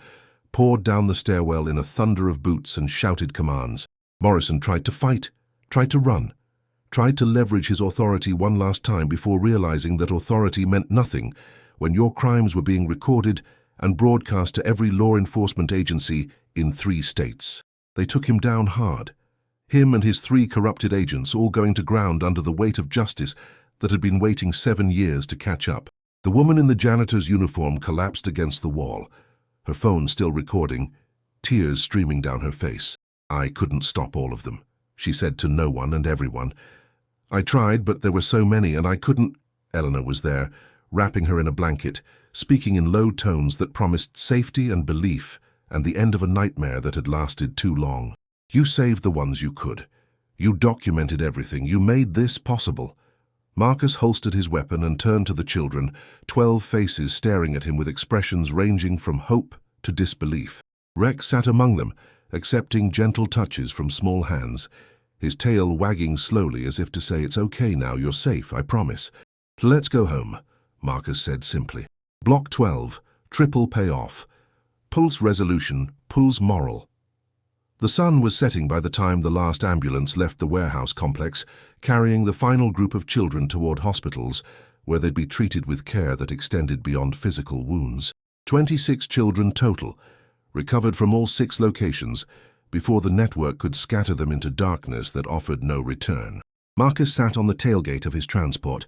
poured down the stairwell in a thunder of boots and shouted commands. Morrison tried to fight, tried to run, tried to leverage his authority one last time before realizing that authority meant nothing when your crimes were being recorded and broadcast to every law enforcement agency in 3 states. They took him down hard. Him and his 3 corrupted agents all going to ground under the weight of justice that had been waiting 7 years to catch up. The woman in the janitor's uniform collapsed against the wall, her phone still recording, tears streaming down her face. I couldn't stop all of them, she said to no one and everyone. I tried, but there were so many and I couldn't. Eleanor was there, wrapping her in a blanket, speaking in low tones that promised safety and belief and the end of a nightmare that had lasted too long. You saved the ones you could. You documented everything. You made this possible. Marcus holstered his weapon and turned to the children, 12 faces staring at him with expressions ranging from hope to disbelief. Rex sat among them, accepting gentle touches from small hands, his tail wagging slowly as if to say, "It's okay now, you're safe, I promise." "Let's go home," Marcus said simply. Block 12, triple payoff. Pulse resolution, pulse moral. The sun was setting by the time the last ambulance left the warehouse complex, carrying the final group of children toward hospitals, where they'd be treated with care that extended beyond physical wounds. 26 children total, recovered from all 6 locations, before the network could scatter them into darkness that offered no return. Marcus sat on the tailgate of his transport,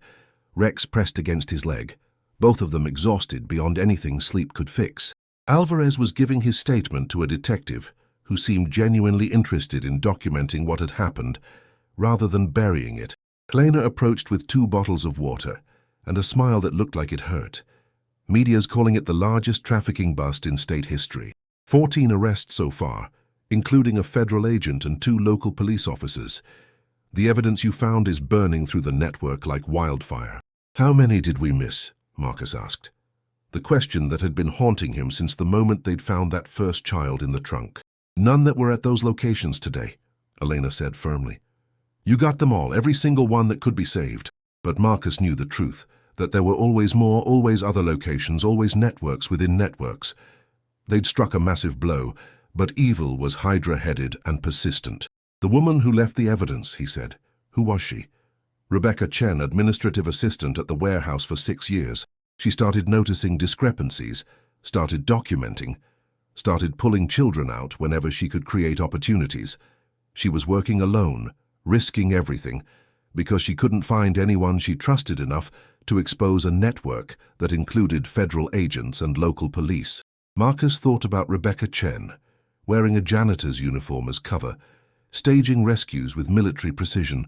Rex pressed against his leg, both of them exhausted beyond anything sleep could fix. Alvarez was giving his statement to a detective who seemed genuinely interested in documenting what had happened, rather than burying it. Elena approached with 2 bottles of water and a smile that looked like it hurt. Media's calling it the largest trafficking bust in state history. 14 arrests so far, including a federal agent and 2 local police officers. The evidence you found is burning through the network like wildfire. How many did we miss? Marcus asked. The question that had been haunting him since the moment they'd found that first child in the trunk. None that were at those locations today, Elena said firmly. You got them all, every single one that could be saved. But Marcus knew the truth, that there were always more, always other locations, always networks within networks. They'd struck a massive blow, but evil was hydra-headed and persistent. The woman who left the evidence, he said. Who was she? Rebecca Chen, administrative assistant at the warehouse for 6 years. She started noticing discrepancies, started documenting, started pulling children out whenever she could create opportunities. She was working alone, risking everything, because she couldn't find anyone she trusted enough to expose a network that included federal agents and local police. Marcus thought about Rebecca Chen, wearing a janitor's uniform as cover, staging rescues with military precision,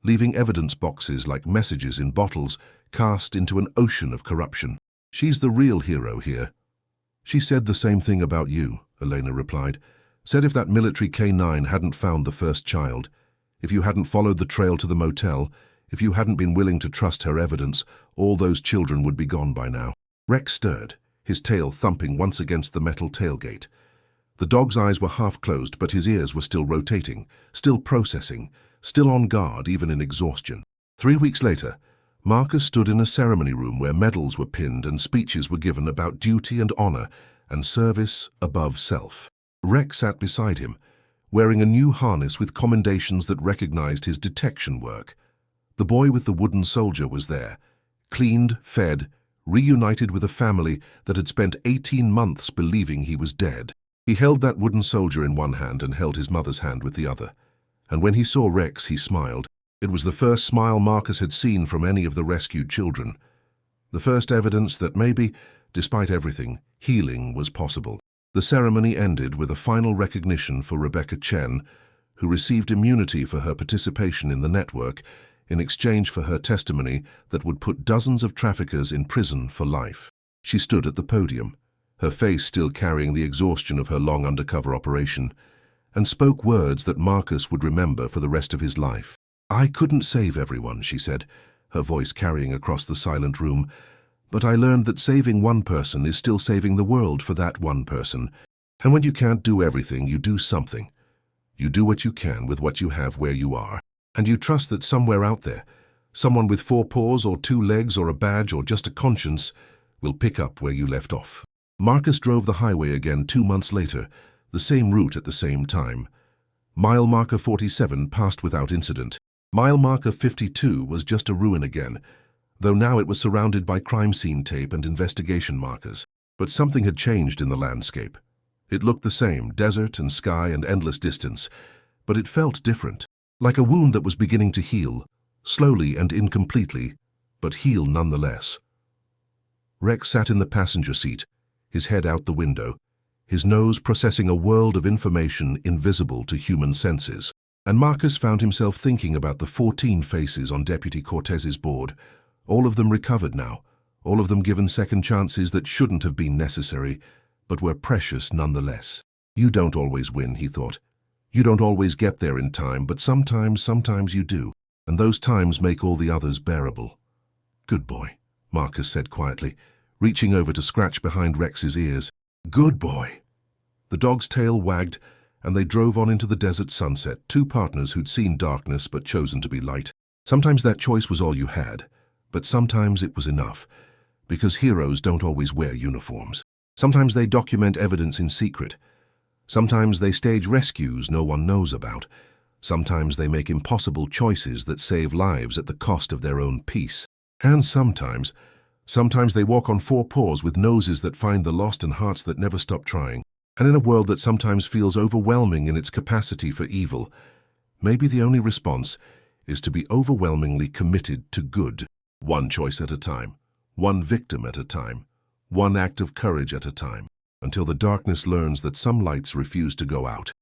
leaving evidence boxes like messages in bottles cast into an ocean of corruption. She's the real hero here. She said the same thing about you, Elena replied. Said if that military K9 hadn't found the first child, if you hadn't followed the trail to the motel, if you hadn't been willing to trust her evidence, all those children would be gone by now. Rex stirred, his tail thumping once against the metal tailgate. The dog's eyes were half closed, but his ears were still rotating, still processing, still on guard even in exhaustion. 3 weeks later, Marcus stood in a ceremony room where medals were pinned and speeches were given about duty and honor and service above self. Rex sat beside him, wearing a new harness with commendations that recognized his detection work. The boy with the wooden soldier was there, cleaned, fed, reunited with a family that had spent 18 months believing he was dead. He held that wooden soldier in one hand and held his mother's hand with the other. And when he saw Rex, he smiled. It was the first smile Marcus had seen from any of the rescued children. The first evidence that maybe, despite everything, healing was possible. The ceremony ended with a final recognition for Rebecca Chen, who received immunity for her participation in the network in exchange for her testimony that would put dozens of traffickers in prison for life. She stood at the podium, her face still carrying the exhaustion of her long undercover operation, and spoke words that Marcus would remember for the rest of his life. "I couldn't save everyone," she said, her voice carrying across the silent room, "but I learned that saving one person is still saving the world for that one person. And when you can't do everything, you do something. You do what you can with what you have where you are, and you trust that somewhere out there, someone with 4 paws or 2 legs or a badge or just a conscience will pick up where you left off." Marcus drove the highway again 2 months later, the same route at the same time. Mile marker 47 passed without incident. Mile marker 52 was just a ruin again, though now it was surrounded by crime scene tape and investigation markers. But something had changed in the landscape. It looked the same, desert and sky and endless distance, but it felt different, like a wound that was beginning to heal, slowly and incompletely, but heal nonetheless. Rex sat in the passenger seat, his head out the window, his nose processing a world of information invisible to human senses. And Marcus found himself thinking about the 14 faces on Deputy Cortez's board, all of them recovered now, all of them given second chances that shouldn't have been necessary, but were precious nonetheless. You don't always win, he thought. You don't always get there in time, but sometimes you do, and those times make all the others bearable. "Good boy," Marcus said quietly, reaching over to scratch behind Rex's ears. "Good boy." The dog's tail wagged, and they drove on into the desert sunset, 2 partners who'd seen darkness but chosen to be light. Sometimes that choice was all you had, but sometimes it was enough, because heroes don't always wear uniforms. Sometimes they document evidence in secret. Sometimes they stage rescues no one knows about. Sometimes they make impossible choices that save lives at the cost of their own peace. And sometimes they walk on 4 paws with noses that find the lost and hearts that never stop trying. And in a world that sometimes feels overwhelming in its capacity for evil, maybe the only response is to be overwhelmingly committed to good, one choice at a time, one victim at a time, one act of courage at a time, until the darkness learns that some lights refuse to go out.